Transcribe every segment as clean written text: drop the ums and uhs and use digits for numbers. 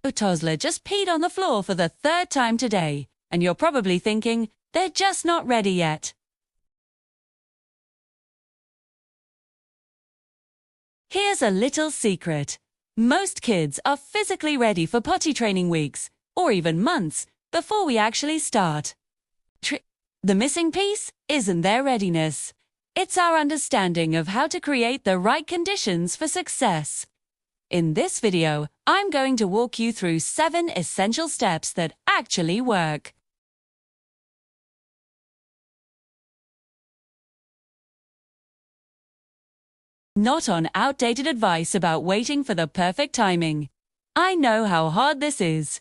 Your toddler just peed on the floor for the third time today, and you're probably thinking, they're just not ready yet. Here's a little secret. Most kids are physically ready for potty training weeks, or even months, before we actually start. The missing piece isn't their readiness. It's our understanding of how to create the right conditions for success. In this video, I'm going to walk you through 7 essential steps that actually work. Not on outdated advice about waiting for the perfect timing. I know how hard this is.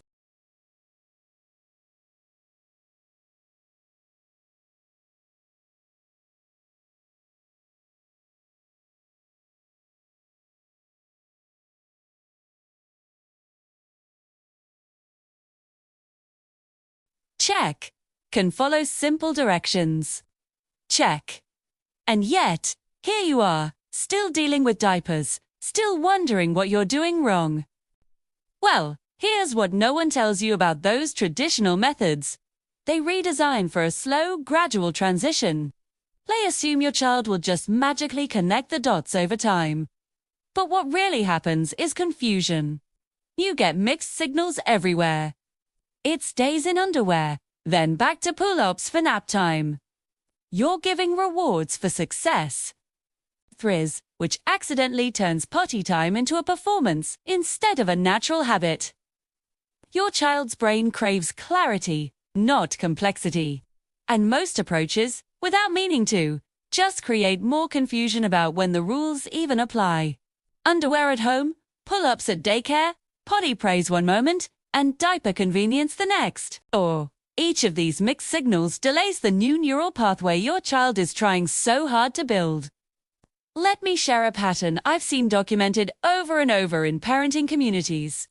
Check. Can follow simple directions. Check. And yet, here you are, still dealing with diapers, still wondering what you're doing wrong. Well, here's what no one tells you about those traditional methods. They redesign for a slow, gradual transition. They assume your child will just magically connect the dots over time. But what really happens is confusion. You get mixed signals everywhere. It's days in underwear, then back to pull-ups for nap time. You're giving rewards for success. Thriz, which accidentally turns potty time into a performance instead of a natural habit. Your child's brain craves clarity, not complexity. And most approaches, without meaning to, just create more confusion about when the rules even apply. Underwear at home, pull-ups at daycare, potty praise one moment, and diaper convenience the next. Or, each of these mixed signals delays the new neural pathway your child is trying so hard to build. Let me share a pattern I've seen documented over and over in parenting communities.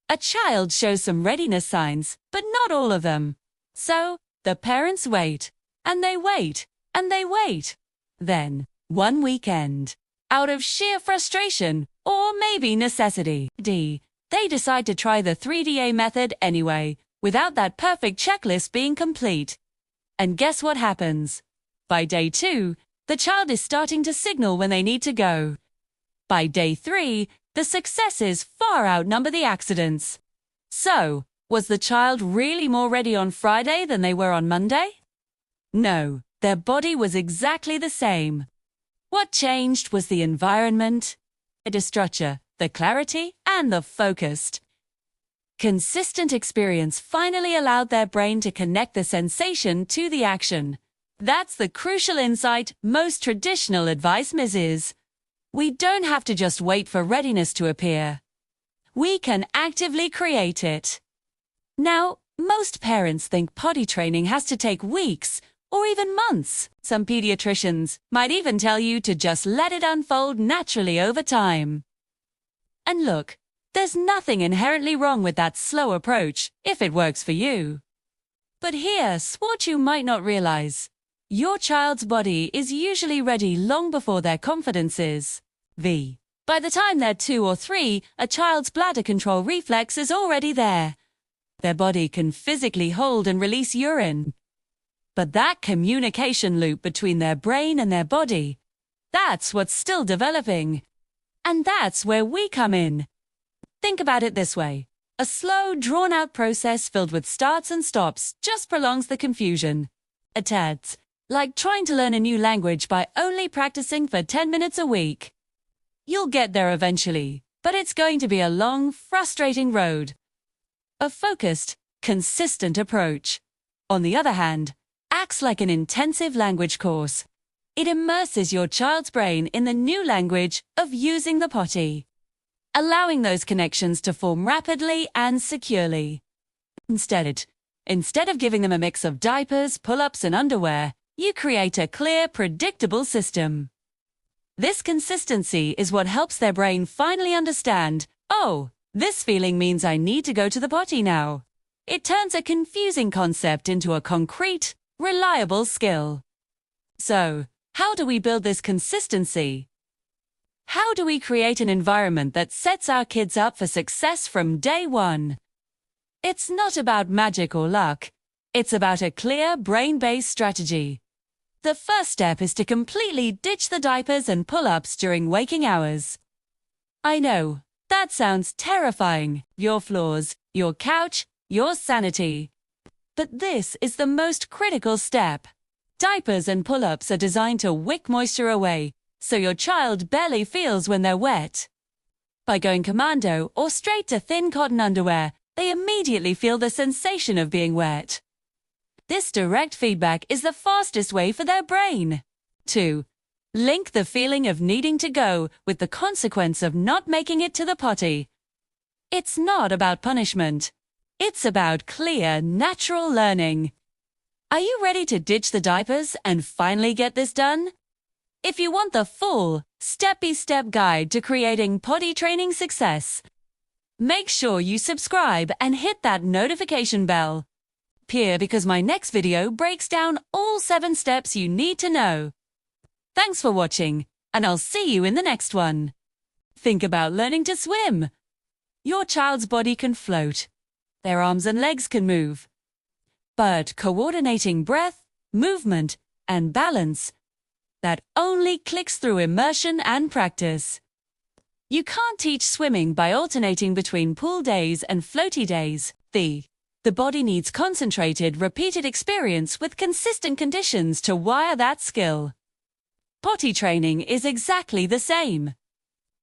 A child shows some readiness signs, but not all of them. So, the parents wait, and they wait, and they wait. Then, one weekend, out of sheer frustration, or maybe necessity, they decide to try the 3DA method anyway, without that perfect checklist being complete. And guess what happens? By day 2, the child is starting to signal when they need to go. By day 3, the successes far outnumber the accidents. So, was the child really more ready on Friday than they were on Monday? No, their body was exactly the same. What changed was the environment, the structure, the clarity, and the focus. Consistent experience finally allowed their brain to connect the sensation to the action. That's the crucial insight most traditional advice misses. We don't have to just wait for readiness to appear. We can actively create it. Now, most parents think potty training has to take weeks or even months. Some pediatricians might even tell you to just let it unfold naturally over time. And look, there's nothing inherently wrong with that slow approach, if it works for you. But here's what you might not realize. Your child's body is usually ready long before their confidence is. By the time they're 2 or 3, a child's bladder control reflex is already there. Their body can physically hold and release urine. But that communication loop between their brain and their body, that's what's still developing. And that's where we come in. Think about it this way. A slow, drawn-out process filled with starts and stops just prolongs the confusion. A tad, like trying to learn a new language by only practicing for 10 minutes a week. You'll get there eventually, but it's going to be a long, frustrating road. A focused, consistent approach, on the other hand, acts like an intensive language course. It immerses your child's brain in the new language of using the potty, allowing those connections to form rapidly and securely. Instead of giving them a mix of diapers, pull-ups, and underwear, you create a clear, predictable system. This consistency is what helps their brain finally understand, oh, this feeling means I need to go to the potty now. It turns a confusing concept into a concrete, reliable skill. So, how do we build this consistency? How do we create an environment that sets our kids up for success from day one? It's not about magic or luck. It's about a clear, brain-based strategy. The first step is to completely ditch the diapers and pull-ups during waking hours. I know, that sounds terrifying. Your floors, your couch, your sanity. But this is the most critical step. Diapers and pull-ups are designed to wick moisture away, so your child barely feels when they're wet. By going commando or straight to thin cotton underwear, they immediately feel the sensation of being wet. This direct feedback is the fastest way for their brain. 2. Link the feeling of needing to go with the consequence of not making it to the potty. It's not about punishment. It's about clear, natural learning. Are you ready to ditch the diapers and finally get this done? If you want the full, step-by-step guide to creating potty training success, make sure you subscribe and hit that notification bell. Here, because my next video breaks down all 7 steps you need to know. Thanks for watching, and I'll see you in the next one. Think about learning to swim. Your child's body can float. Their arms and legs can move. But coordinating breath, movement, and balance, that only clicks through immersion and practice. You can't teach swimming by alternating between pool days and floaty days. The body needs concentrated, repeated experience with consistent conditions to wire that skill. Potty training is exactly the same.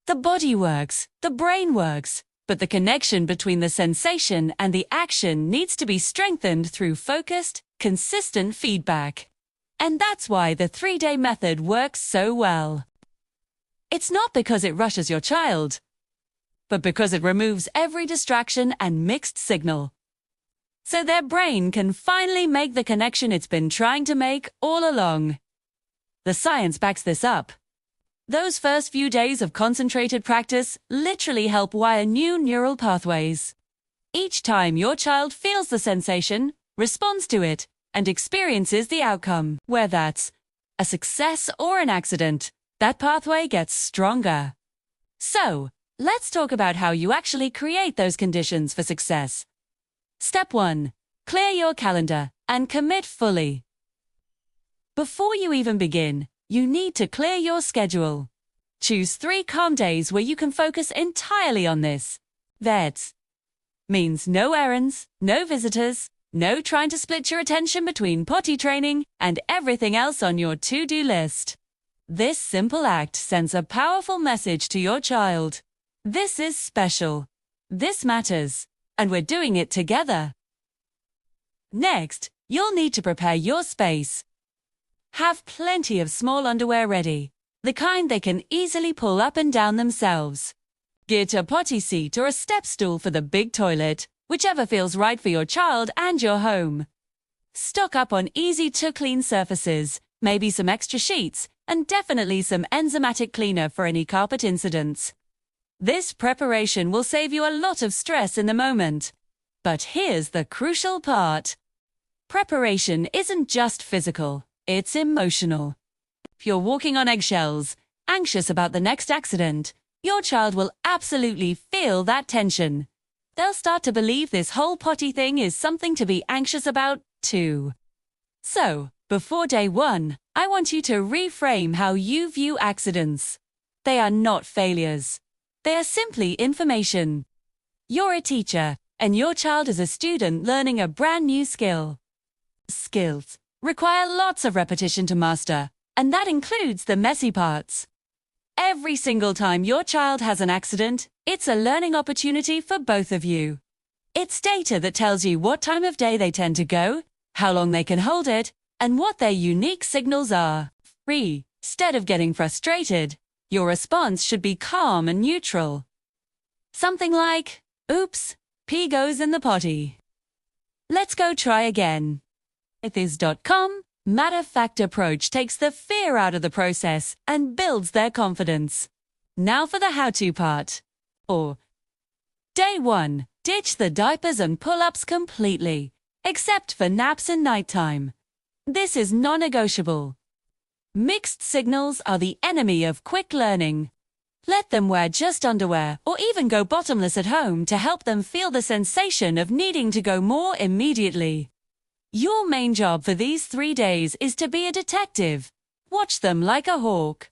The body works, the brain works, but the connection between the sensation and the action needs to be strengthened through focused, consistent feedback. And that's why the 3-day method works so well. It's not because it rushes your child, but because it removes every distraction and mixed signal, so their brain can finally make the connection it's been trying to make all along. The science backs this up. Those first few days of concentrated practice literally help wire new neural pathways. Each time your child feels the sensation, responds to it, and experiences the outcome, whether that's a success or an accident, that pathway gets stronger. So, let's talk about how you actually create those conditions for success. Step 1. Clear your calendar and commit fully. Before you even begin, you need to clear your schedule. Choose 3 calm days where you can focus entirely on this. That means no errands, no visitors, no trying to split your attention between potty training and everything else on your to-do list. This simple act sends a powerful message to your child. This is special. This matters. And we're doing it together. Next, you'll need to prepare your space. Have plenty of small underwear ready, the kind they can easily pull up and down themselves. Get a potty seat or a step stool for the big toilet, whichever feels right for your child and your home. Stock up on easy-to-clean surfaces, maybe some extra sheets, and definitely some enzymatic cleaner for any carpet incidents. This preparation will save you a lot of stress in the moment. But here's the crucial part. Preparation isn't just physical, it's emotional. If you're walking on eggshells, anxious about the next accident, your child will absolutely feel that tension. They'll start to believe this whole potty thing is something to be anxious about, too. So, before day 1, I want you to reframe how you view accidents. They are not failures. They are simply information. You're a teacher, and your child is a student learning a brand new skill. Skills require lots of repetition to master, and that includes the messy parts. Every single time your child has an accident, it's a learning opportunity for both of you. It's data that tells you what time of day they tend to go, how long they can hold it, and what their unique signals are. 3. Instead of getting frustrated, your response should be calm and neutral. Something like, "Oops, pee goes in the potty. Let's go try again." This.com matter-of-fact approach takes the fear out of the process and builds their confidence. Now for the how-to part. Or, day 1, ditch the diapers and pull-ups completely, except for naps and nighttime. This is non-negotiable. Mixed signals are the enemy of quick learning. Let them wear just underwear or even go bottomless at home to help them feel the sensation of needing to go more immediately. Your main job for these 3 days is to be a detective. Watch them like a hawk.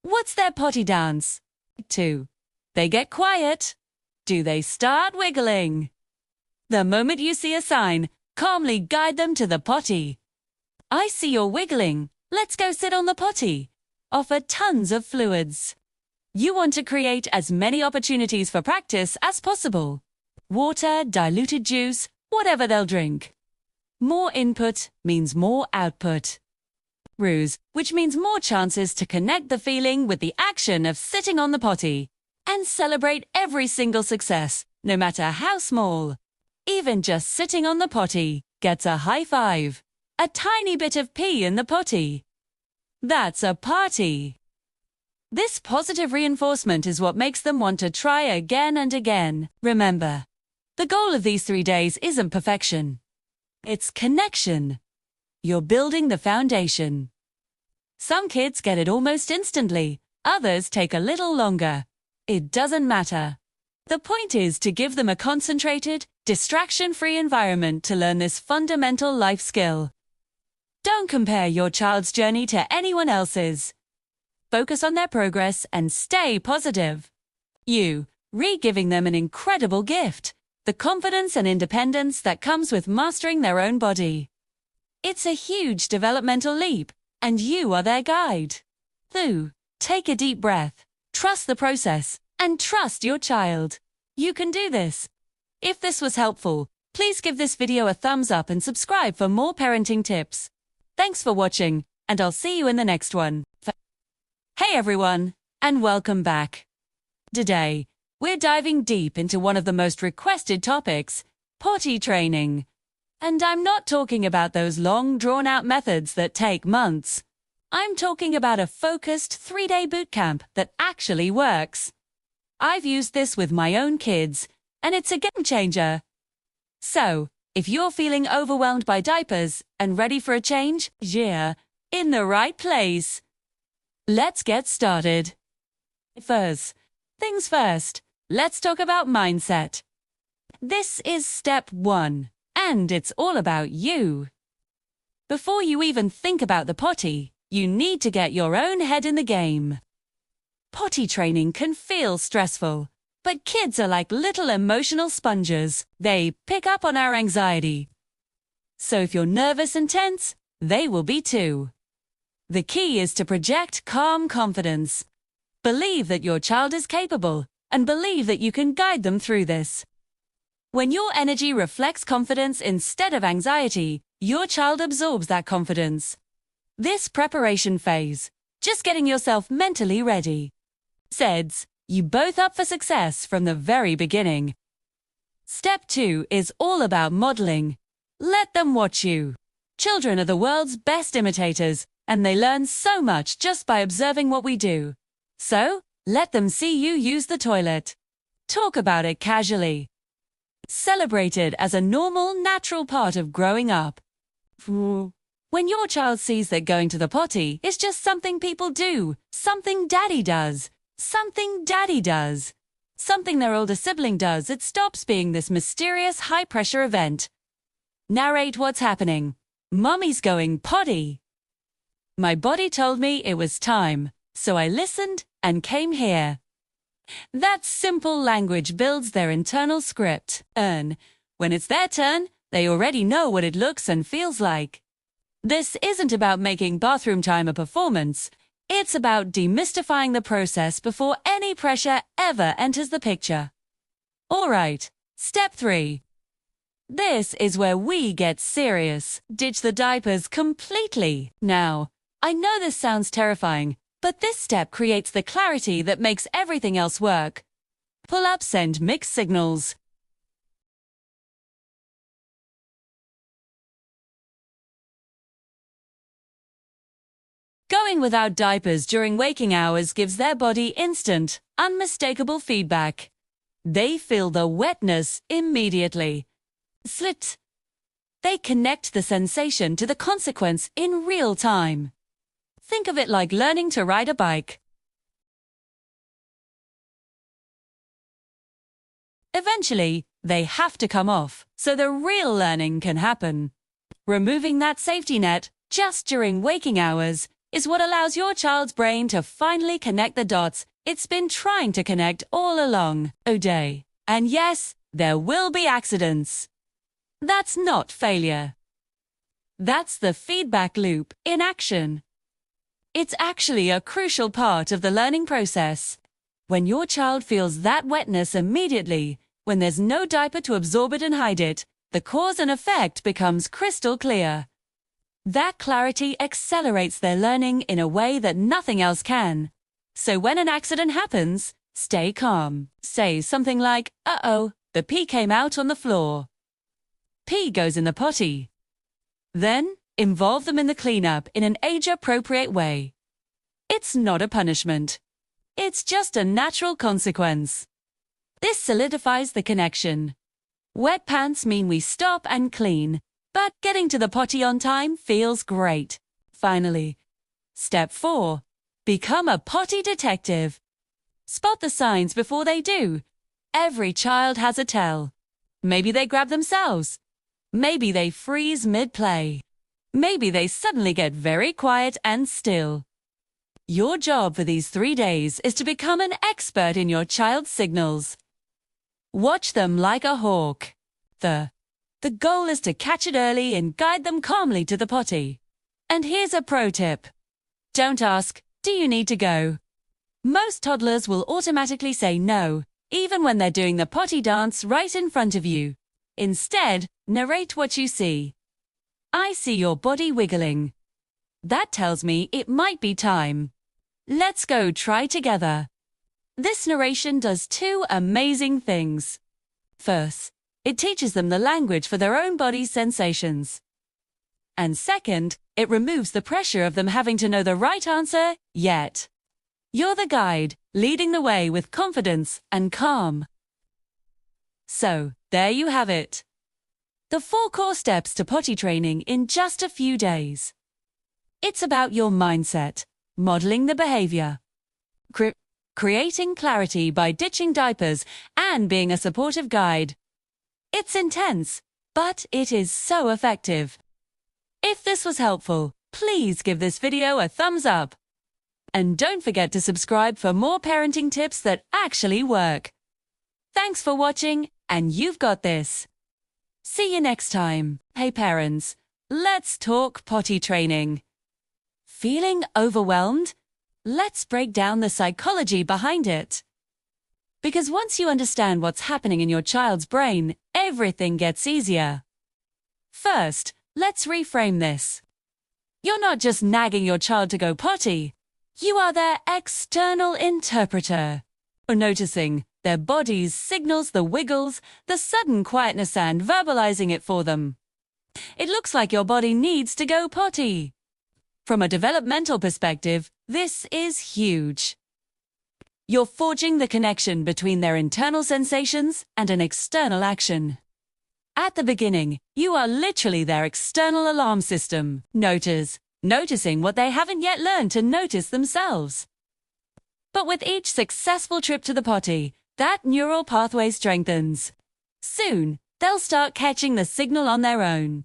What's their potty dance? 2. They get quiet. Do they start wiggling? The moment you see a sign, calmly guide them to the potty. I see you're wiggling. Let's go sit on the potty. Offer tons of fluids. You want to create as many opportunities for practice as possible. Water, diluted juice, whatever they'll drink. More input means more output. Ruse, which means more chances to connect the feeling with the action of sitting on the potty. And celebrate every single success, no matter how small. Even just sitting on the potty gets a high five. A tiny bit of pee in the potty. That's a party. This positive reinforcement is what makes them want to try again and again. Remember, the goal of these 3 days isn't perfection. It's connection. You're building the foundation. Some kids get it almost instantly. Others take a little longer. It doesn't matter. The point is to give them a concentrated, distraction-free environment to learn this fundamental life skill. Don't compare your child's journey to anyone else's. Focus on their progress and stay positive. You, re-giving them an incredible gift, the confidence and independence that comes with mastering their own body. It's a huge developmental leap, and you are their guide. 2. Take a deep breath, trust the process, and trust your child. You can do this. If this was helpful, please give this video a thumbs up and subscribe for more parenting tips. Thanks for watching, and I'll see you in the next one. Hey everyone, and welcome back. Today, we're diving deep into one of the most requested topics, potty training. And I'm not talking about those long, drawn-out methods that take months. I'm talking about a focused 3-day bootcamp that actually works. I've used this with my own kids, and it's a game changer. So, if you're feeling overwhelmed by diapers and ready for a change, you're in the right place. Let's get started. First things first, let's talk about mindset. This is step 1, and it's all about you. Before you even think about the potty, you need to get your own head in the game. Potty training can feel stressful, but kids are like little emotional sponges. They pick up on our anxiety. So if you're nervous and tense, they will be too. The key is to project calm confidence. Believe that your child is capable, and believe that you can guide them through this. When your energy reflects confidence instead of anxiety, your child absorbs that confidence. This preparation phase, just getting yourself mentally ready, sets you both up for success from the very beginning. Step 2 is all about modeling. Let them watch you. Children are the world's best imitators, and they learn so much just by observing what we do. So, let them see you use the toilet. Talk about it casually. Celebrate it as a normal, natural part of growing up. When your child sees that going to the potty is just something people do, something daddy does, something daddy does, something their older sibling does, it stops being this mysterious high-pressure event. Narrate what's happening. Mommy's going potty. My body told me it was time, so I listened and came here. That simple language builds their internal script. When it's their turn, they already know what it looks and feels like. This isn't about making bathroom time a performance. It's about demystifying the process before any pressure ever enters the picture. All right, step 3. This is where we get serious. Ditch the diapers completely. Now, I know this sounds terrifying, but this step creates the clarity that makes everything else work. Pull-ups send mixed signals. Going without diapers during waking hours gives their body instant, unmistakable feedback. They feel the wetness immediately. Slit. They connect the sensation to the consequence in real time. Think of it like learning to ride a bike. Eventually, they have to come off, so the real learning can happen. Removing that safety net just during waking hours is what allows your child's brain to finally connect the dots it's been trying to connect all along, day. And yes, there will be accidents. That's not failure. That's the feedback loop in action. It's actually a crucial part of the learning process. When your child feels that wetness immediately, when there's no diaper to absorb it and hide it, the cause and effect becomes crystal clear. That clarity accelerates their learning in a way that nothing else can. So when an accident happens, stay calm. Say something like, "Uh-oh, the pee came out on the floor." Pee goes in the potty. Then, involve them in the cleanup in an age-appropriate way. It's not a punishment. It's just a natural consequence. This solidifies the connection. Wet pants mean we stop and clean, but getting to the potty on time feels great. Finally, step 4. Become a potty detective. Spot the signs before they do. Every child has a tell. Maybe they grab themselves. Maybe they freeze mid-play. Maybe they suddenly get very quiet and still. Your job for these 3 days is to become an expert in your child's signals. Watch them like a hawk. The goal is to catch it early and guide them calmly to the potty. And here's a pro tip. Don't ask, "Do you need to go?" Most toddlers will automatically say no, even when they're doing the potty dance right in front of you. Instead, narrate what you see. "I see your body wiggling. That tells me it might be time. Let's go try together." This narration does 2 amazing things. First, it teaches them the language for their own body's sensations. And second, it removes the pressure of them having to know the right answer yet. You're the guide, leading the way with confidence and calm. So, there you have it. The 4 core steps to potty training in just a few days. It's about your mindset, modeling the behavior, creating clarity by ditching diapers, and being a supportive guide. It's intense, but it is so effective. If this was helpful, please give this video a thumbs up. And don't forget to subscribe for more parenting tips that actually work. Thanks for watching, and you've got this. See you next time. Hey parents, let's talk potty training. Feeling overwhelmed? Let's break down the psychology behind it. Because once you understand what's happening in your child's brain, everything gets easier. First, let's reframe this. You're not just nagging your child to go potty. You are their external interpreter. Or noticing their body's signals, the wiggles, the sudden quietness, and verbalizing it for them. It looks like your body needs to go potty. From a developmental perspective, this is huge. You're forging the connection between their internal sensations and an external action. At the beginning, you are literally their external alarm system, noticing what they haven't yet learned to notice themselves. But with each successful trip to the potty, that neural pathway strengthens. Soon, they'll start catching the signal on their own.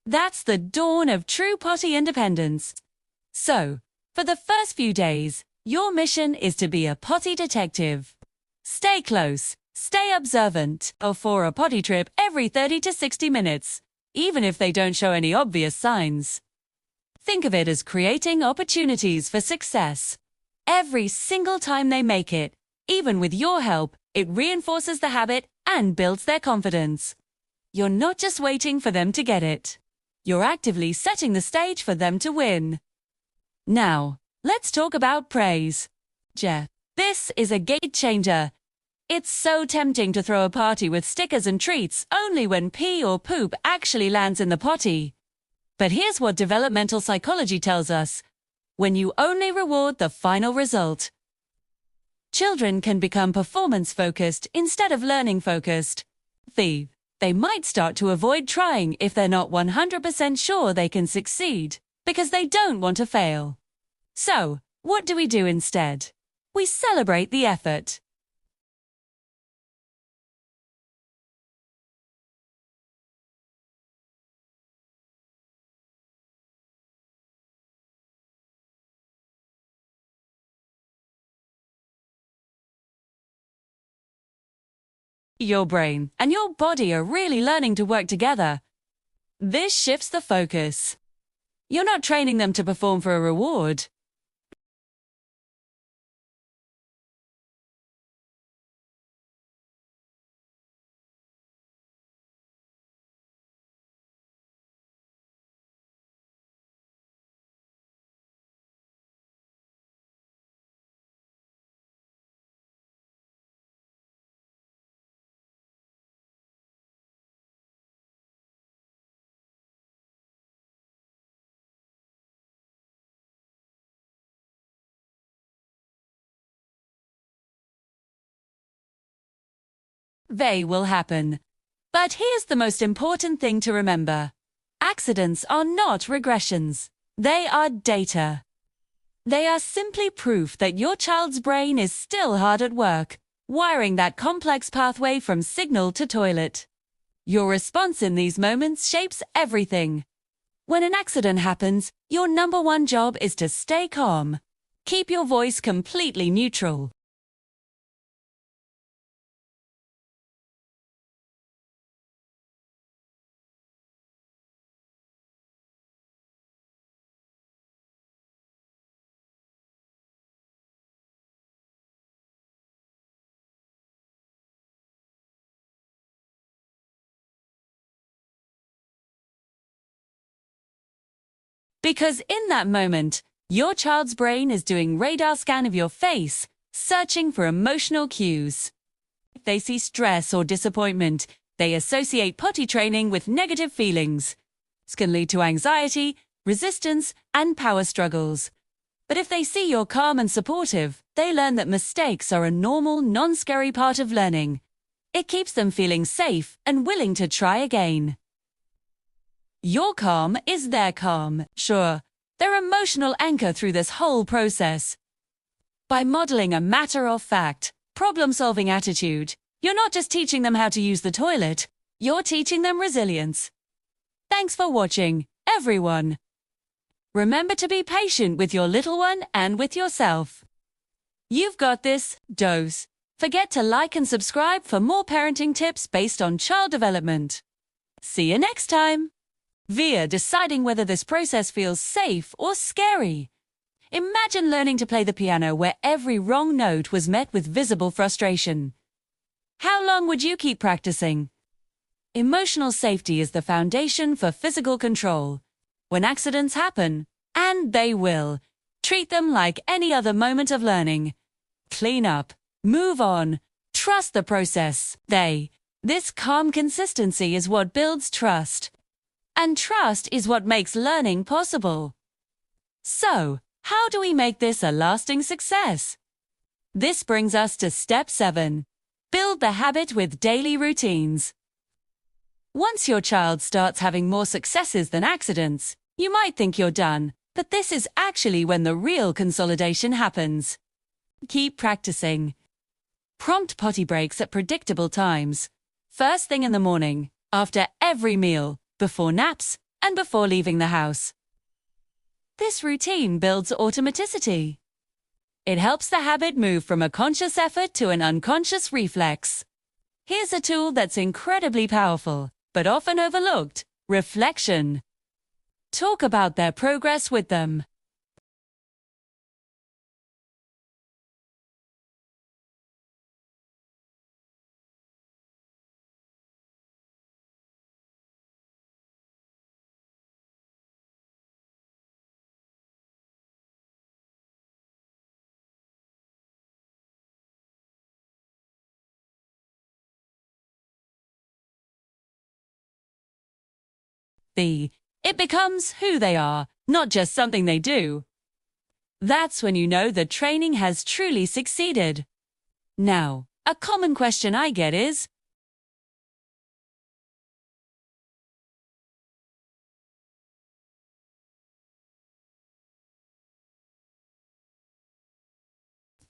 That's the dawn of true potty independence. So, for the first few days, your mission is to be a potty detective. Stay close, stay observant, or for a potty trip every 30 to 60 minutes, even if they don't show any obvious signs. Think of it as creating opportunities for success. Every single time they make it, even with your help, it reinforces the habit and builds their confidence. You're not just waiting for them to get it. You're actively setting the stage for them to win. Now, let's talk about praise. This is a game changer. It's so tempting to throw a party with stickers and treats only when pee or poop actually lands in the potty. But here's what developmental psychology tells us. When you only reward the final result. Children can become performance-focused instead of learning-focused. They might start to avoid trying if they're not 100% sure they can succeed, because they don't want to fail. So, what do we do instead? We celebrate the effort. Your brain and your body are really learning to work together. This shifts the focus. You're not training them to perform for a reward. They will happen. But here's the most important thing to remember. Accidents are not regressions. They are data. They are simply proof that your child's brain is still hard at work, wiring that complex pathway from signal to toilet. Your response in these moments shapes everything. When an accident happens, your number one job is to stay calm. Keep your voice completely neutral. Because in that moment, your child's brain is doing radar scan of your face, searching for emotional cues. If they see stress or disappointment, they associate potty training with negative feelings. This can lead to anxiety, resistance, and power struggles. But if they see you're calm and supportive, they learn that mistakes are a normal, non-scary part of learning. It keeps them feeling safe and willing to try again. Your calm is their calm, sure, their emotional anchor through this whole process. By modeling a matter-of-fact, problem-solving attitude, you're not just teaching them how to use the toilet, you're teaching them resilience. Thanks for watching, everyone. Remember to be patient with your little one and with yourself. You've got this, Dose. Forget to like and subscribe for more parenting tips based on child development. See you next time. Via deciding whether this process feels safe or scary. Imagine learning to play the piano where every wrong note was met with visible frustration. How long would you keep practicing? Emotional safety is the foundation for physical control. When accidents happen, and they will, treat them like any other moment of learning. Clean up, move on, trust the process. This calm consistency is what builds trust. And trust is what makes learning possible. So, how do we make this a lasting success? This brings us to step 7. Build the habit with daily routines. Once your child starts having more successes than accidents, you might think you're done, but this is actually when the real consolidation happens. Keep practicing. Prompt potty breaks at predictable times. First thing in the morning, after every meal, before naps, and before leaving the house. This routine builds automaticity. It helps the habit move from a conscious effort to an unconscious reflex. Here's a tool that's incredibly powerful, but often overlooked: reflection. Talk about their progress with them. It becomes who they are, not just something they do. That's when you know the training has truly succeeded. Now, a common question I get is,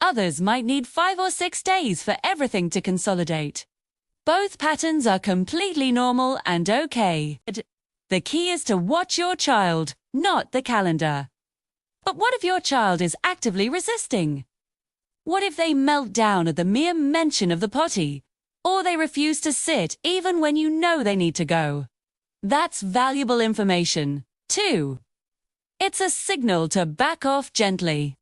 others might need 5 or 6 days for everything to consolidate. Both patterns are completely normal and okay. The key is to watch your child, not the calendar. But what if your child is actively resisting? What if they melt down at the mere mention of the potty? or they refuse to sit even when you know they need to go. That's valuable information. 2. It's a signal to back off gently.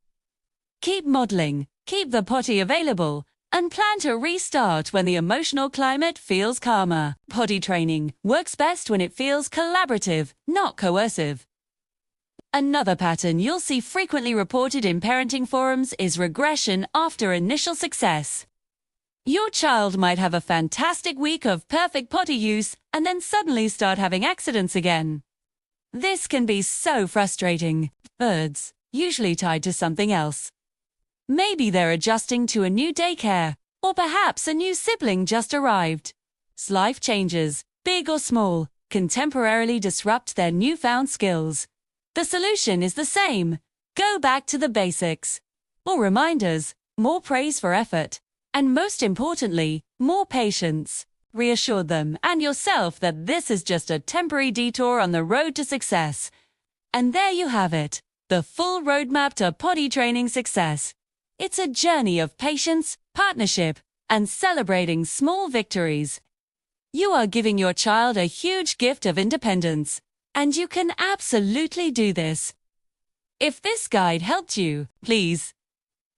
Keep modeling, keep the potty available, and plan to restart when the emotional climate feels calmer. Potty training works best when it feels collaborative, not coercive. Another pattern you'll see frequently reported in parenting forums is regression after initial success. Your child might have a fantastic week of perfect potty use and then suddenly start having accidents again. This can be so frustrating. Birds, usually tied to something else. Maybe they're adjusting to a new daycare, or perhaps a new sibling just arrived. Life changes, big or small, can temporarily disrupt their newfound skills. The solution is the same. Go back to the basics. More reminders, more praise for effort, and most importantly, more patience. Reassure them and yourself that this is just a temporary detour on the road to success. And there you have it, the full roadmap to potty training success. It's a journey of patience, partnership, and celebrating small victories. You are giving your child a huge gift of independence, and you can absolutely do this. If this guide helped you, please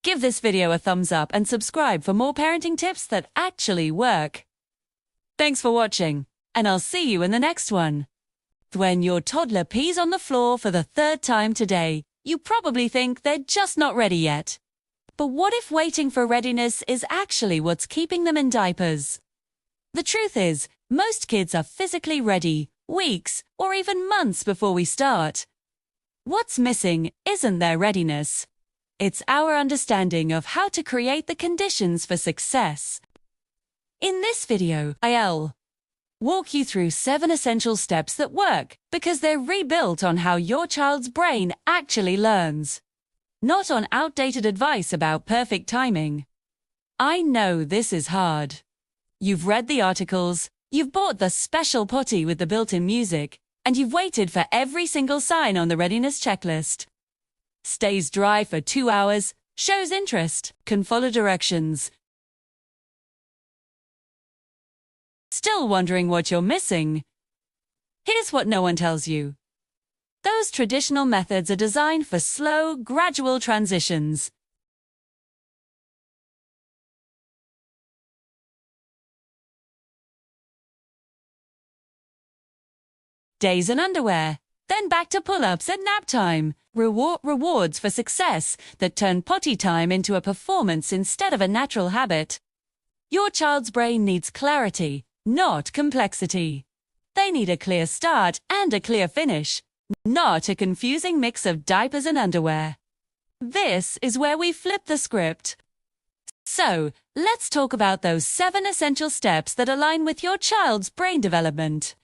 give this video a thumbs up and subscribe for more parenting tips that actually work. Thanks for watching, and I'll see you in the next one. When your toddler pees on the floor for the 3rd time today, you probably think they're just not ready yet. But what if waiting for readiness is actually what's keeping them in diapers? The truth is, most kids are physically ready weeks or even months before we start. What's missing isn't their readiness. It's our understanding of how to create the conditions for success. In this video, I'll walk you through 7 essential steps that work because they're rebuilt on how your child's brain actually learns, not on outdated advice about perfect timing. I know this is hard. You've read the articles, you've bought the special potty with the built-in music, and you've waited for every single sign on the readiness checklist. Stays dry for 2 hours, shows interest, can follow directions. Still wondering what you're missing? Here's what no one tells you. Those traditional methods are designed for slow, gradual transitions. Days in underwear, then back to pull-ups at nap time. Rewards for success that turn potty time into a performance instead of a natural habit. Your child's brain needs clarity, not complexity. They need a clear start and a clear finish, not a confusing mix of diapers and underwear. This is where we flip the script. So, let's talk about those 7 essential steps that align with your child's brain development.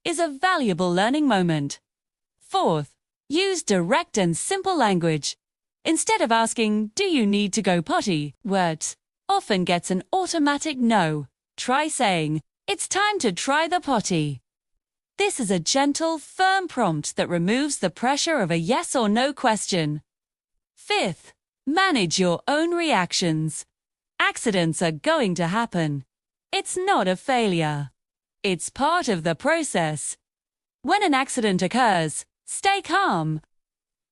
Is a valuable learning moment. 4th, use direct and simple language. Instead of asking, "Do you need to go potty?" what often gets an automatic no. Try saying, "It's time to try the potty." This is a gentle, firm prompt that removes the pressure of a yes or no question. 5th, manage your own reactions. Accidents are going to happen. It's not a failure. It's part of the process. When an accident occurs, stay calm.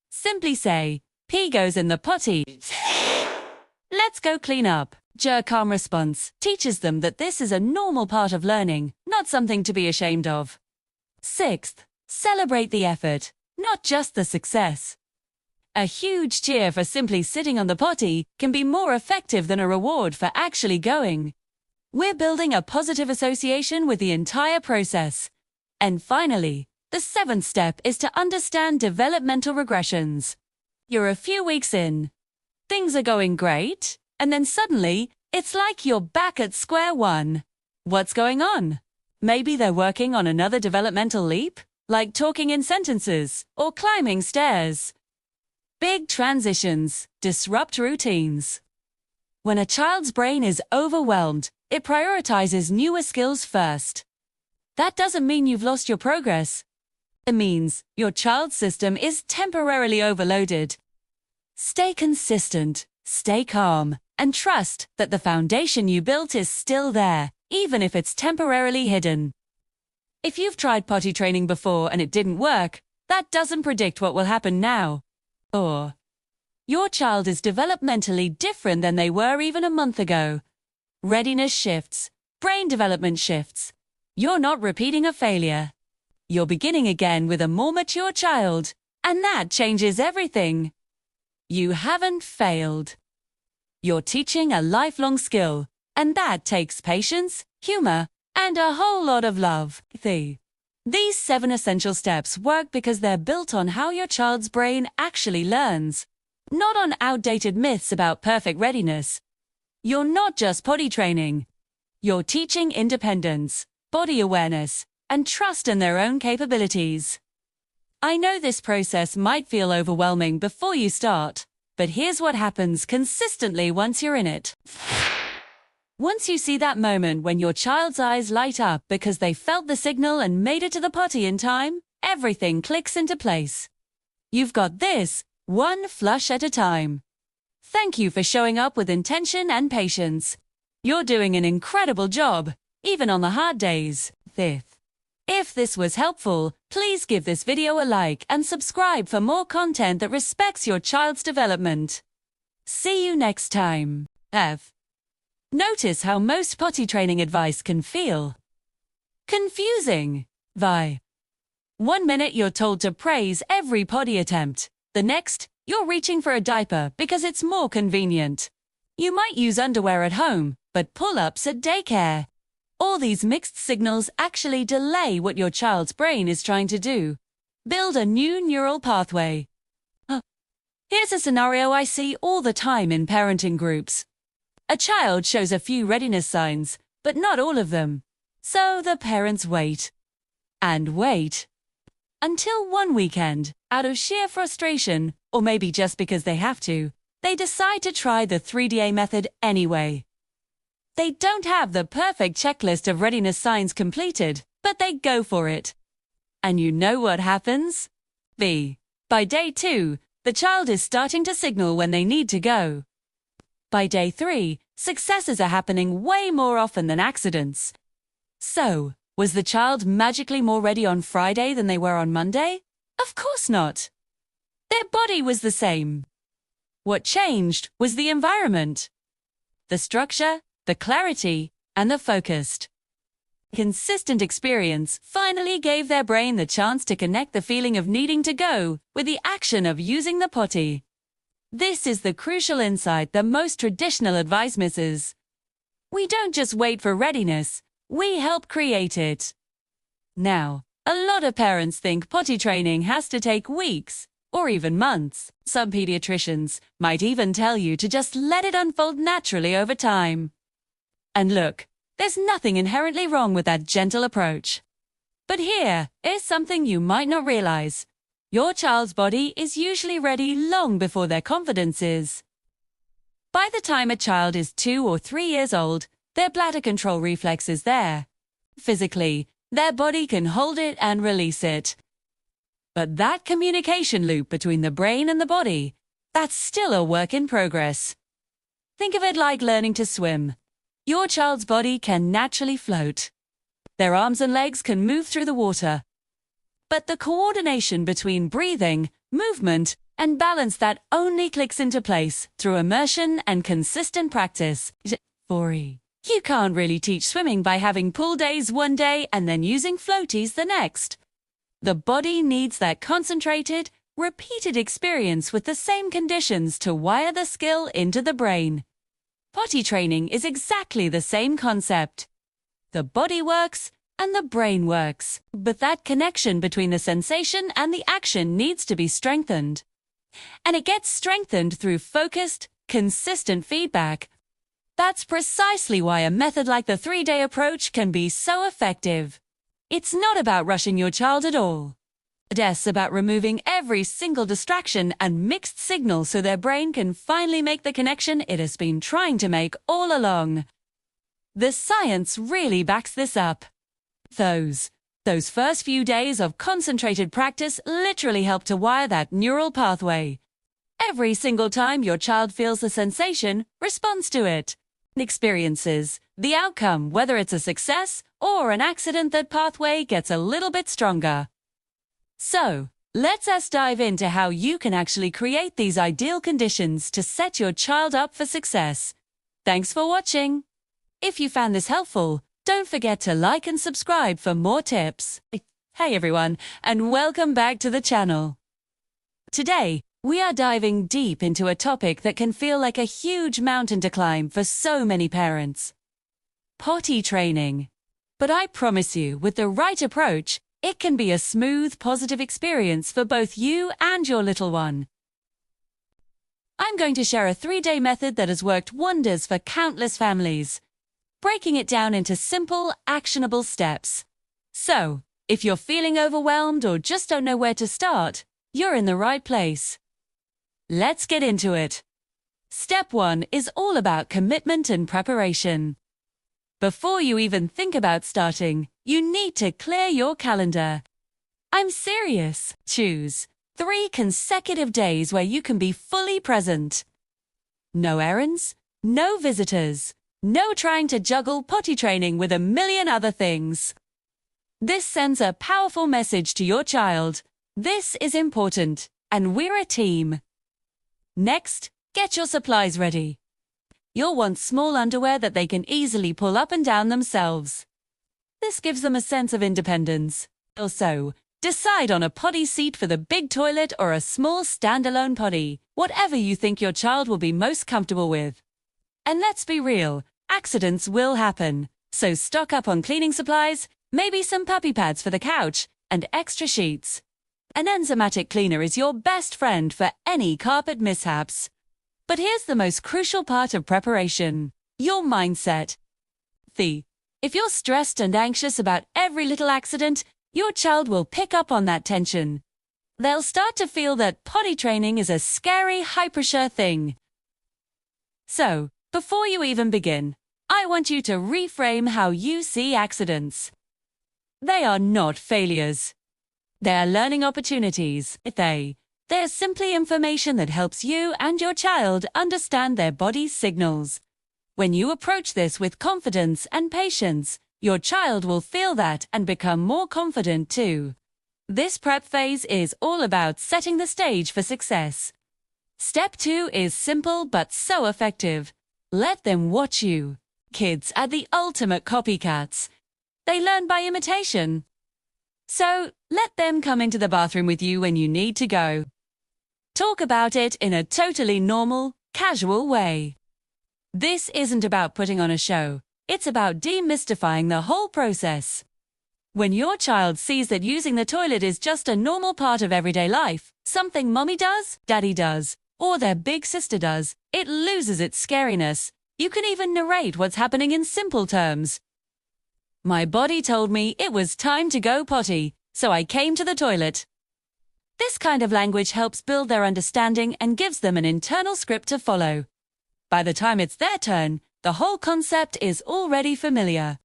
Simply say, "Pee goes in the potty. Let's go clean up." Your calm response teaches them that this is a normal part of learning, not something to be ashamed of. 6th, celebrate the effort, not just the success. A huge cheer for simply sitting on the potty can be more effective than a reward for actually going. We're building a positive association with the entire process. And finally, the 7th step is to understand developmental regressions. You're a few weeks in. Things are going great, and then suddenly, it's like you're back at square one. What's going on? Maybe they're working on another developmental leap, like talking in sentences or climbing stairs. Big transitions disrupt routines. When a child's brain is overwhelmed, it prioritizes newer skills first. That doesn't mean you've lost your progress. It means your child's system is temporarily overloaded. Stay consistent, stay calm, and trust that the foundation you built is still there, even if it's temporarily hidden. If you've tried potty training before and it didn't work, that doesn't predict what will happen now. Or your child is developmentally different than they were even a month ago. Readiness shifts, brain development shifts. You're not repeating a failure. You're beginning again with a more mature child, and that changes everything. You haven't failed. You're teaching a lifelong skill, and that takes patience, humor, and a whole lot of love. These 7 essential steps work because they're built on how your child's brain actually learns, not on outdated myths about perfect readiness. You're not just potty training. You're teaching independence, body awareness, and trust in their own capabilities. I know this process might feel overwhelming before you start, but here's what happens consistently once you're in it. Once you see that moment when your child's eyes light up because they felt the signal and made it to the potty in time, everything clicks into place. You've got this, one flush at a time. Thank you for showing up with intention and patience. You're doing an incredible job, even on the hard days. If this was helpful, please give this video a like and subscribe for more content that respects your child's development. See you next time. Notice how most potty training advice can feel confusing. 1 minute you're told to praise every potty attempt. The next, you're reaching for a diaper because it's more convenient. You might use underwear at home, but pull-ups at daycare. All these mixed signals actually delay what your child's brain is trying to do. Build a new neural pathway. Here's a scenario I see all the time in parenting groups. A child shows a few readiness signs, but not all of them. So the parents wait. And wait. Until one weekend, out of sheer frustration, or maybe just because they have to, they decide to try the 3DA method anyway. They don't have the perfect checklist of readiness signs completed, but they go for it. And you know what happens? By day 2, the child is starting to signal when they need to go. By day 3, successes are happening way more often than accidents. So, was the child magically more ready on Friday than they were on Monday? Of course not. Their body was the same. What changed was the environment, the structure, the clarity, and the focused. Consistent experience finally gave their brain the chance to connect the feeling of needing to go with the action of using the potty. This is the crucial insight that most traditional advice misses. We don't just wait for readiness, we help create it. Now, a lot of parents think potty training has to take weeks, or even months. Some pediatricians might even tell you to just let it unfold naturally over time. And look, there's nothing inherently wrong with that gentle approach. But here is something you might not realize. Your child's body is usually ready long before their confidence is. By the time a child is 2 or 3 years old, their bladder control reflex is there. Physically, their body can hold it and release it. But that communication loop between the brain and the body, that's still a work in progress. Think of it like learning to swim. Your child's body can naturally float. Their arms and legs can move through the water. But the coordination between breathing, movement, and balance that only clicks into place through immersion and consistent practice. You can't really teach swimming by having pool days one day and then using floaties the next. The body needs that concentrated, Repeated experience with the same conditions to wire the skill into the brain. Potty training is exactly the same concept. The body works and the brain works, but that connection between the sensation and the action needs to be strengthened. And it gets strengthened through focused, consistent feedback. That's precisely why a method like the 3-day approach can be so effective. It's not about rushing your child at all. It's about removing every single distraction and mixed signal so their brain can finally make the connection it has been trying to make all along. The science really backs this up. Those first few days of concentrated practice literally help to wire that neural pathway. Every single time your child feels the sensation, responds to it, experiences the outcome, whether it's a success or an accident, that pathway gets a little bit stronger. So, let's dive into how you can actually create these ideal conditions to set your child up for success. Thanks for watching. If you found this helpful, don't forget to like and subscribe for more tips. Hey everyone, and welcome back to the channel. Today, we are diving deep into a topic that can feel like a huge mountain to climb for so many parents. Potty training. But I promise you, with the right approach, it can be a smooth, positive experience for both you and your little one. I'm going to share a 3-day method that has worked wonders for countless families, breaking it down into simple, actionable steps. So, if you're feeling overwhelmed or just don't know where to start, you're in the right place. Let's get into it. Step 1 is all about commitment and preparation. Before you even think about starting, you need to clear your calendar. I'm serious. Choose 3 consecutive days where you can be fully present. No errands, no visitors, no trying to juggle potty training with a million other things. This sends a powerful message to your child. This is important, and we're a team. Next, get your supplies ready. You'll want small underwear that they can easily pull up and down themselves. This gives them a sense of independence. Also, decide on a potty seat for the big toilet or a small standalone potty, whatever you think your child will be most comfortable with. And let's be real, accidents will happen, so stock up on cleaning supplies, maybe some puppy pads for the couch, and extra sheets. An enzymatic cleaner is your best friend for any carpet mishaps. But here's the most crucial part of preparation: your mindset. If you're stressed and anxious about every little accident, your child will pick up on that tension. They'll start to feel that potty training is a scary, hyper-sure thing. So, before you even begin, I want you to reframe how you see accidents. They are not failures. They are learning opportunities. They're simply information that helps you and your child understand their body's signals. When you approach this with confidence and patience, your child will feel that and become more confident too. This prep phase is all about setting the stage for success. Step 2 is simple but so effective. Let them watch you. Kids are the ultimate copycats. They learn by imitation. So, let them come into the bathroom with you when you need to go. Talk about it in a totally normal, casual way. This isn't about putting on a show. It's about demystifying the whole process. When your child sees that using the toilet is just a normal part of everyday life, something mommy does, daddy does, or their big sister does, it loses its scariness. You can even narrate what's happening in simple terms. My body told me it was time to go potty, so I came to the toilet. This kind of language helps build their understanding and gives them an internal script to follow. By the time it's their turn, the whole concept is already familiar.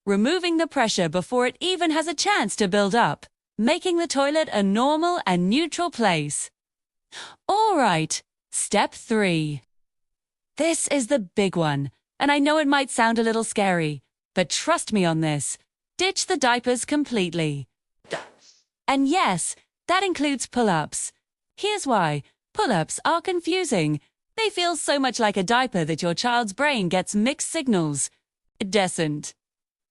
Removing the pressure before it even has a chance to build up, making the toilet a normal and neutral place. All right, step 3. This is the big one, and I know it might sound a little scary, but trust me on this. Ditch the diapers completely. And yes, that includes pull-ups. Here's why. Pull-ups are confusing. They feel so much like a diaper that your child's brain gets mixed signals.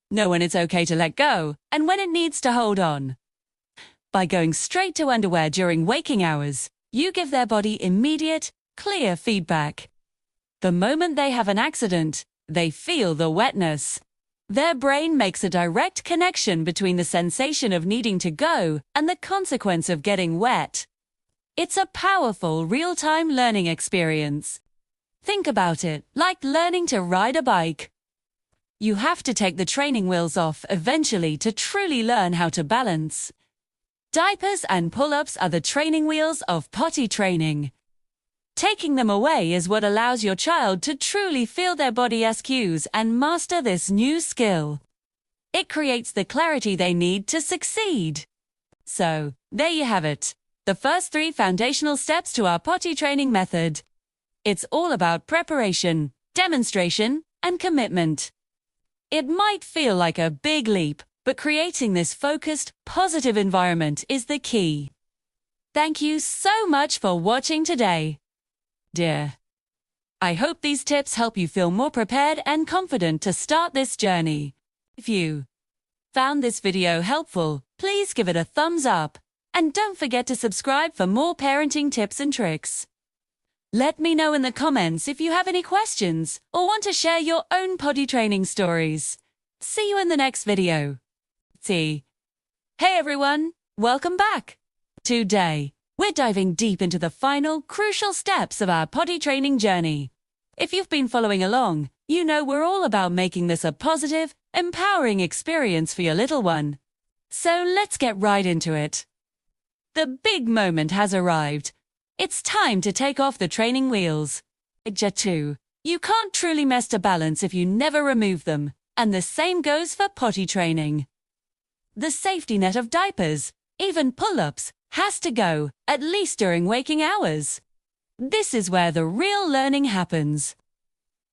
Know when it's okay to let go, and when it needs to hold on. By going straight to underwear during waking hours, you give their body immediate, clear feedback. The moment they have an accident, they feel the wetness. Their brain makes a direct connection between the sensation of needing to go and the consequence of getting wet. It's a powerful, real-time learning experience. Think about it like learning to ride a bike. You have to take the training wheels off eventually to truly learn how to balance. Diapers and pull-ups are the training wheels of potty training. Taking them away is what allows your child to truly feel their body's cues and master this new skill. It creates the clarity they need to succeed. So, there you have it, the first 3 foundational steps to our potty training method. It's all about preparation, demonstration, and commitment. It might feel like a big leap, but creating this focused, positive environment is the key. Thank you so much for watching today, dear. I hope these tips help you feel more prepared and confident to start this journey. If you found this video helpful, please give it a thumbs up, and don't forget to subscribe for more parenting tips and tricks. Let me know in the comments if you have any questions or want to share your own potty training stories. See you in the next video. Hey everyone, welcome back. Today, we're diving deep into the final, crucial steps of our potty training journey. If you've been following along, you know we're all about making this a positive, empowering experience for your little one. So let's get right into it. The big moment has arrived. It's time to take off the training wheels. You can't truly master balance if you never remove them, and the same goes for potty training. The safety net of diapers, even pull-ups, has to go, at least during waking hours. This is where the real learning happens.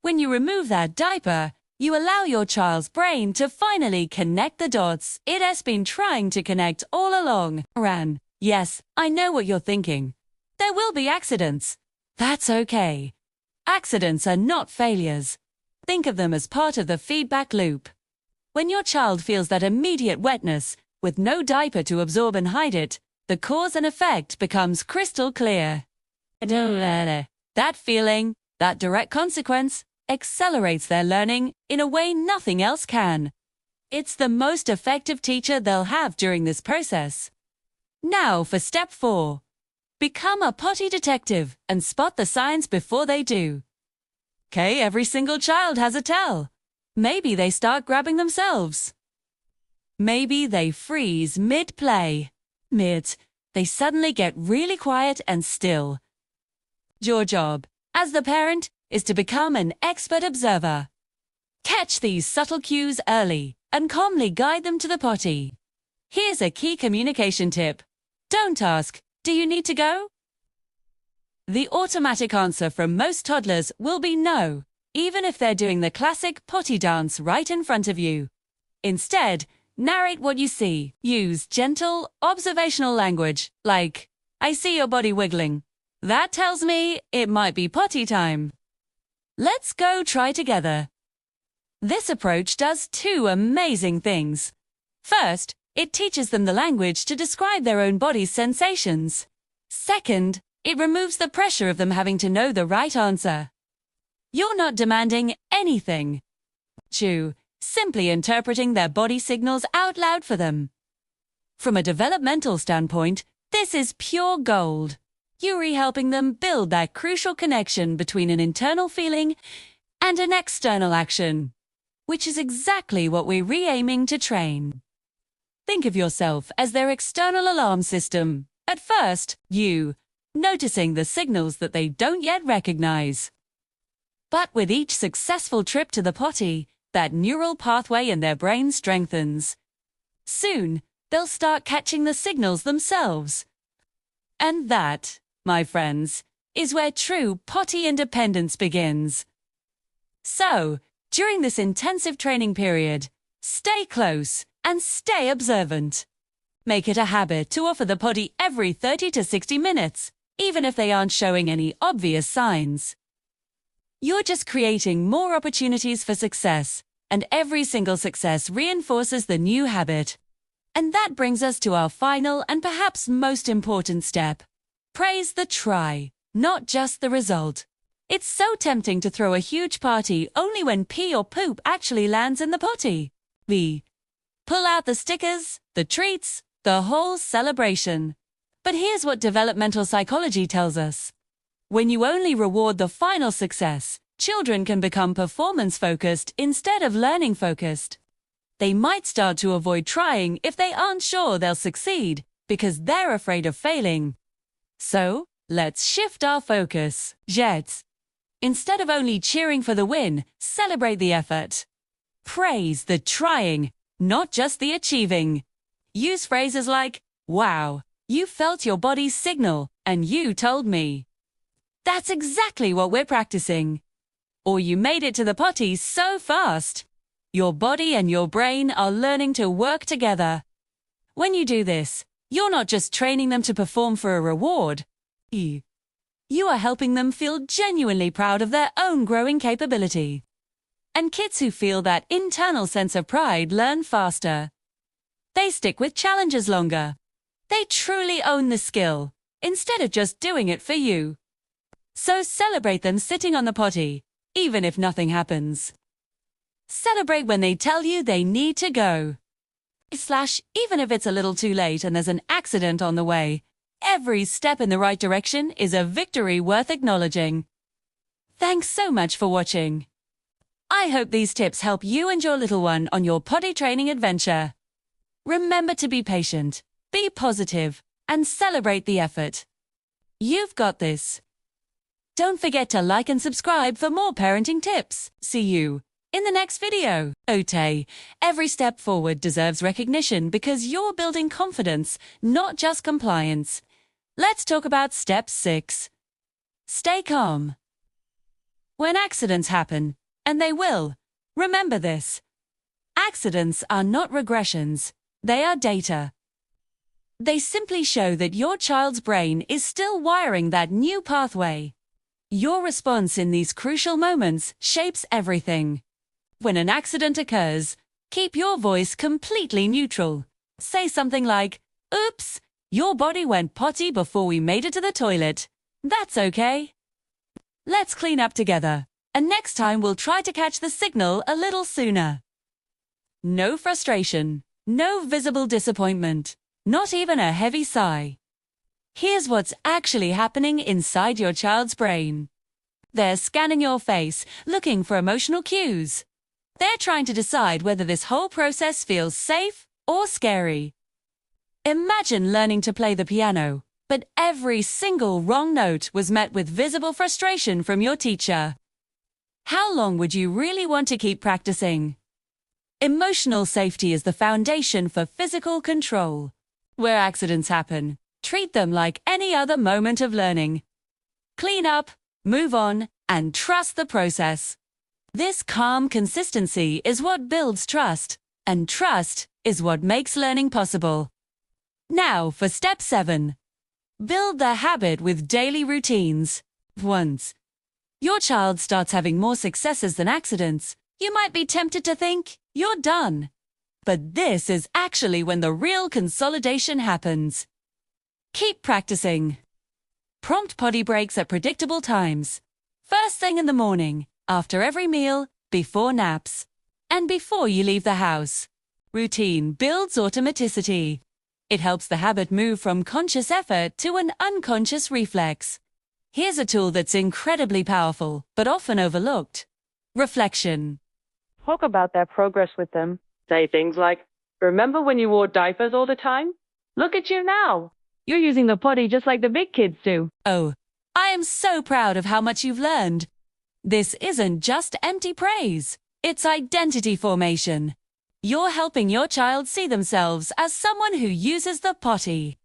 When you remove that diaper, you allow your child's brain to finally connect the dots it has been trying to connect all along. Yes, I know what you're thinking. There will be accidents. That's okay. Accidents are not failures. Think of them as part of the feedback loop. When your child feels that immediate wetness, with no diaper to absorb and hide it, the cause and effect becomes crystal clear. That feeling, that direct consequence, accelerates their learning in a way nothing else can. It's the most effective teacher they'll have during this process. Now for step 4. Become a potty detective and spot the signs before they do. Every single child has a tell. Maybe they start grabbing themselves. Maybe they freeze mid-play. They suddenly get really quiet and still. Your job, as the parent, is to become an expert observer. Catch these subtle cues early and calmly guide them to the potty. Here's a key communication tip. Don't ask, "Do you need to go?" The automatic answer from most toddlers will be no, even if they're doing the classic potty dance right in front of you. Instead, narrate what you see. Use gentle, observational language, like, "I see your body wiggling. That tells me it might be potty time. Let's go try together." This approach does 2 amazing things. First, it teaches them the language to describe their own body's sensations. Second, it removes the pressure of them having to know the right answer. You're not demanding anything. Simply interpreting their body signals out loud for them. From a developmental standpoint, this is pure gold. You're helping them build that crucial connection between an internal feeling and an external action, which is exactly what we're aiming to train. Think of yourself as their external alarm system. At first, noticing the signals that they don't yet recognize. But with each successful trip to the potty, that neural pathway in their brain strengthens. Soon, they'll start catching the signals themselves. And that, my friends, is where true potty independence begins. So, during this intensive training period, stay close and stay observant. Make it a habit to offer the potty every 30 to 60 minutes, even if they aren't showing any obvious signs. You're just creating more opportunities for success, and every single success reinforces the new habit. And that brings us to our final and perhaps most important step. Praise the try, not just the result. It's so tempting to throw a huge party only when pee or poop actually lands in the potty. We pull out the stickers, the treats, the whole celebration. But here's what developmental psychology tells us. When you only reward the final success, children can become performance-focused instead of learning-focused. They might start to avoid trying if they aren't sure they'll succeed because they're afraid of failing. So, let's shift our focus. Jets. Instead of only cheering for the win, celebrate the effort. Praise the trying, not just the achieving. Use phrases like, "Wow, you felt your body's signal, and you told me." That's exactly what we're practicing. Or you made it to the potty so fast. Your body and your brain are learning to work together. When you do this, you're not just training them to perform for a reward. You are helping them feel genuinely proud of their own growing capability. And kids who feel that internal sense of pride learn faster. They stick with challenges longer. They truly own the skill, instead of just doing it for you. So celebrate them sitting on the potty, even if nothing happens. Celebrate when they tell you they need to go. Even if it's a little too late and there's an accident on the way, every step in the right direction is a victory worth acknowledging. Thanks so much for watching. I hope these tips help you and your little one on your potty training adventure. Remember to be patient, be positive, and celebrate the effort. You've got this. Don't forget to like and subscribe for more parenting tips. See you in the next video. Ote, every step forward deserves recognition because you're building confidence, not just compliance. Let's talk about step 6. Stay calm. When accidents happen, and they will, remember this. Accidents are not regressions, they are data. They simply show that your child's brain is still wiring that new pathway. Your response in these crucial moments shapes everything. When an accident occurs, keep your voice completely neutral. Say something like, "Oops, your body went potty before we made it to the toilet. That's okay. Let's clean up together, and next time we'll try to catch the signal a little sooner." No frustration, no visible disappointment, not even a heavy sigh. Here's what's actually happening inside your child's brain. They're scanning your face, looking for emotional cues. They're trying to decide whether this whole process feels safe or scary. Imagine learning to play the piano, but every single wrong note was met with visible frustration from your teacher. How long would you really want to keep practicing? Emotional safety is the foundation for physical control. Where accidents happen, treat them like any other moment of learning. Clean up, move on, and trust the process. This calm consistency is what builds trust, and trust is what makes learning possible. Now for step 7. Build the habit with daily routines. Once your child starts having more successes than accidents, you might be tempted to think you're done. But this is actually when the real consolidation happens. Keep practicing. Prompt potty breaks at predictable times. First thing in the morning, after every meal, before naps, and before you leave the house. Routine builds automaticity. It helps the habit move from conscious effort to an unconscious reflex. Here's a tool that's incredibly powerful, but often overlooked. Reflection. Talk about their progress with them. Say things like, "Remember when you wore diapers all the time? Look at you now. You're using the potty just like the big kids do." Oh, I am so proud of how much you've learned. This isn't just empty praise. It's identity formation. You're helping your child see themselves as someone who uses the potty.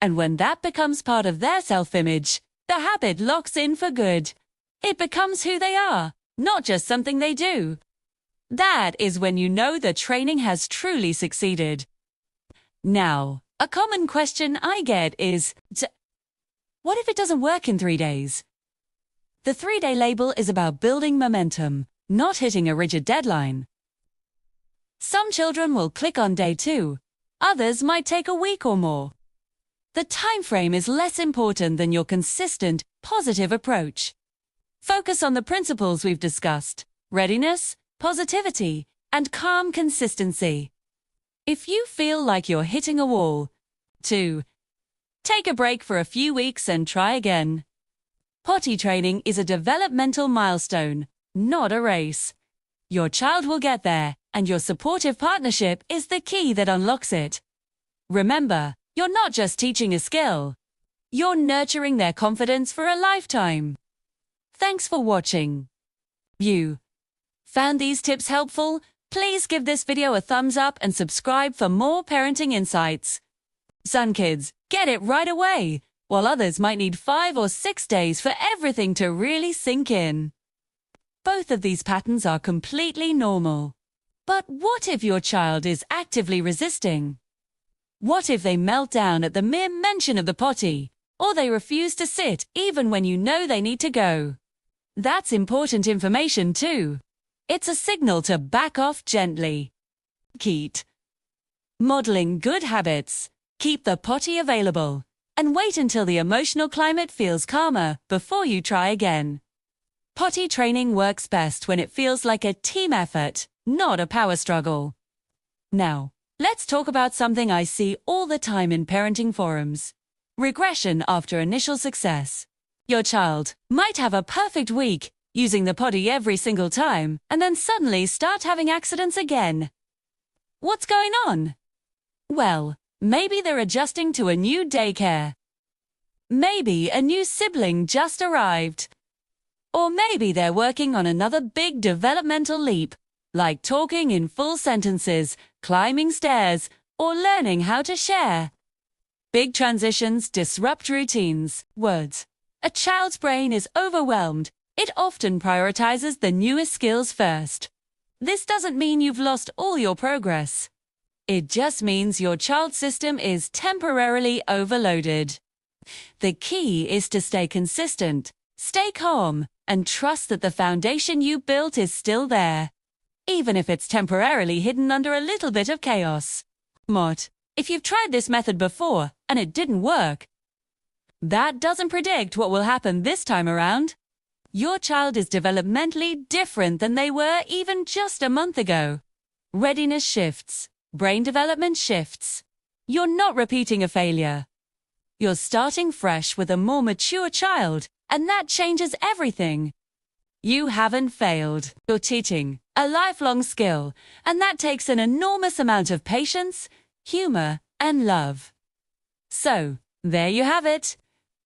And when that becomes part of their self-image, the habit locks in for good. It becomes who they are, not just something they do. That is when you know the training has truly succeeded. Now, a common question I get is, what if it doesn't work in 3 days? The 3-day label is about building momentum, not hitting a rigid deadline. Some children will click on day 2. Others might take a week or more. The time frame is less important than your consistent, positive approach. Focus on the principles we've discussed: readiness, positivity, and calm consistency. If you feel like you're hitting a wall, 2. Take a break for a few weeks and try again. Potty training is a developmental milestone, not a race. Your child will get there, and your supportive partnership is the key that unlocks it. Remember, you're not just teaching a skill. You're nurturing their confidence for a lifetime. Thanks for watching. You found these tips helpful? Please give this video a thumbs up and subscribe for more parenting insights. Some kids get it right away, while others might need 5 or 6 days for everything to really sink in. Both of these patterns are completely normal. But what if your child is actively resisting? What if they melt down at the mere mention of the potty, or they refuse to sit even when you know they need to go? That's important information too. It's a signal to back off gently. Keep modeling good habits. Keep the potty available, and wait until the emotional climate feels calmer before you try again. Potty training works best when it feels like a team effort, not a power struggle. Now, let's talk about something I see all the time in parenting forums: regression after initial success. Your child might have a perfect week using the potty every single time, and then suddenly start having accidents again. What's going on? Well, maybe they're adjusting to a new daycare. Maybe a new sibling just arrived. Or maybe they're working on another big developmental leap, like talking in full sentences, climbing stairs, or learning how to share. Big transitions disrupt routines. Words. A child's brain is overwhelmed. It often prioritizes the newest skills first. This doesn't mean you've lost all your progress. It just means your child's system is temporarily overloaded. The key is to stay consistent, stay calm, and trust that the foundation you built is still there, even if it's temporarily hidden under a little bit of chaos. If you've tried this method before and it didn't work, that doesn't predict what will happen this time around. Your child is developmentally different than they were even just a month ago. Readiness shifts. Brain development shifts. You're not repeating a failure. You're starting fresh with a more mature child, and that changes everything. You haven't failed. You're teaching a lifelong skill, and that takes an enormous amount of patience, humor, and love. So, there you have it.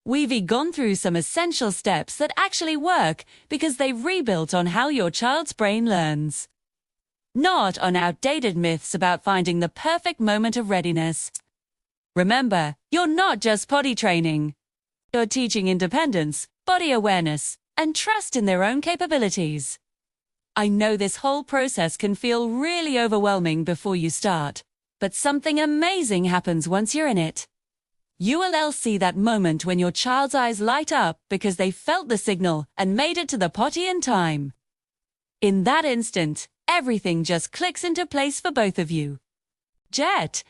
We've gone through some essential steps that actually work because they've rebuilt on how your child's brain learns, not on outdated myths about finding the perfect moment of readiness. Remember, you're not just potty training. You're teaching independence, body awareness, and trust in their own capabilities. I know this whole process can feel really overwhelming before you start, but something amazing happens once you're in it. You will see that moment when your child's eyes light up because they felt the signal and made it to the potty in time. In that instant, everything just clicks into place for both of you. Jet,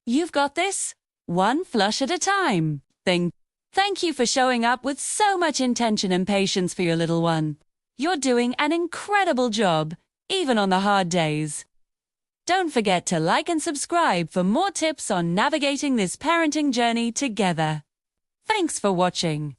you've got this, one flush at a time. Thank you for showing up with so much intention and patience for your little one. You're doing an incredible job, even on the hard days. Don't forget to like and subscribe for more tips on navigating this parenting journey together. Thanks for watching.